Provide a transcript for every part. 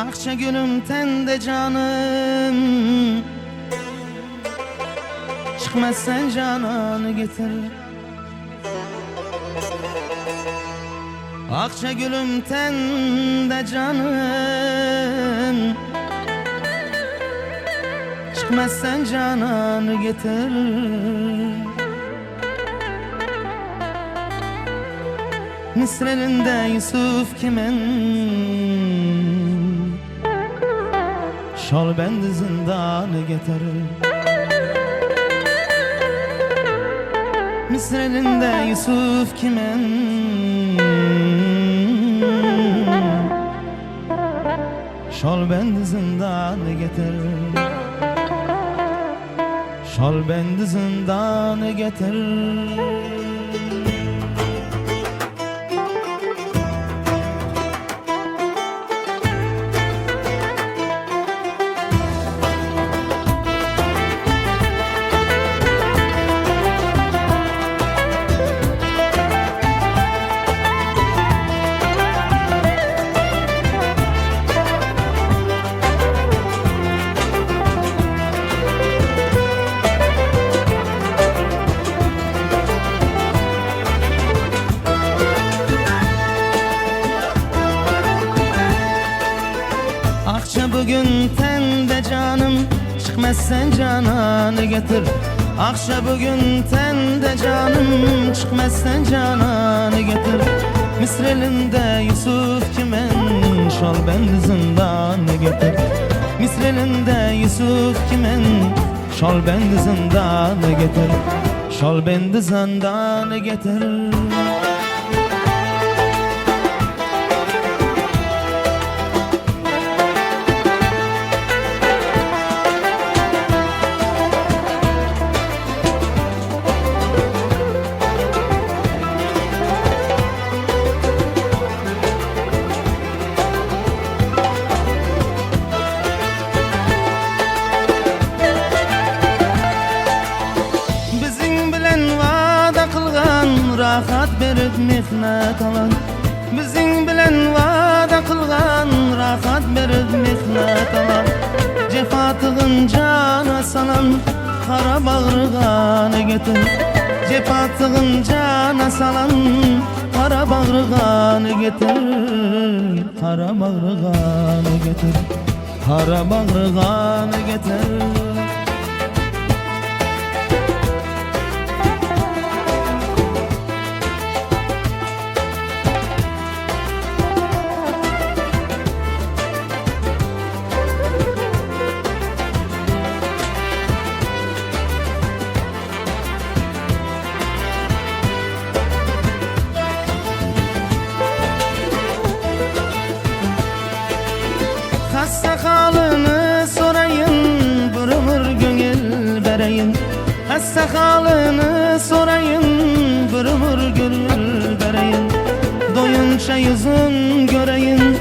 Akça gülüm tende canım, çıkmaz sen cananı getir. Akça gülüm tende canım, çıkmaz sen cananı getir. Mısır elinde Yusuf kimin, şal bendi zindanı getirir. Mısır elinde Yusuf kimin, şal bendi zindanı getirir. Şal bendi zindanı getirir. Akça bugün tende canım, çıkmaz sen cananı getir. Akça bugün tende canım, çıkmaz sen cananı getir. Mısır elinde Yusuf kimin, şal bendi zindanı getir. Mısır elinde Yusuf kimin, şal bendi zindanı getir. Şal bendi zindanı getir. Rahat berib mehnat alan, bizing bilan va'da qilgan, rahat berib mehnat alan. Cefatig'in jana salam, qara bag'rig'ani getir. Cefatig'in jana salam, qara bag'rig'ani getir. Qara bag'rig'ani getir. Qara bag'rig'ani getir. Sakalını sorayın, bir ömür gönül vereyim. Sakalını sorayın, bir ömür gönül vereyim. Doyunca yüzün göreyim,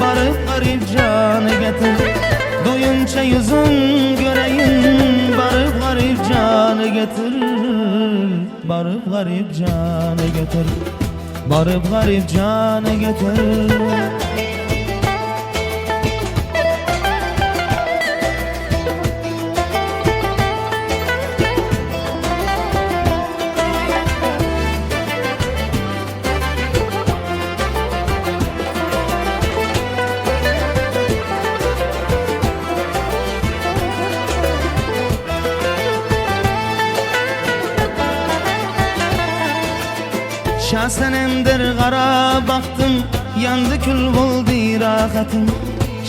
barıp garip canı getir. Doyunca yüzün göreyim, barıp garip canı getir. Barıp garip canı getir. Barıp garip canı getir. Şahsenemdir qara baktım, yandı kül oldu rahatım.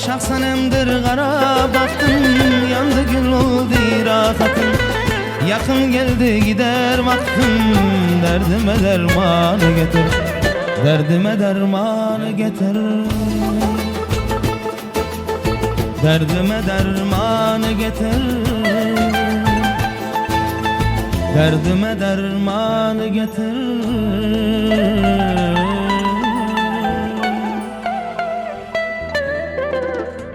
Şahsenemdir qara baktım, yandı kül oldu rahatım. Yakın geldi gider vaktim, derdime dermanı getir. Derdime dermanı getir. Derdime dermanı getir. Derdime dermanı getir.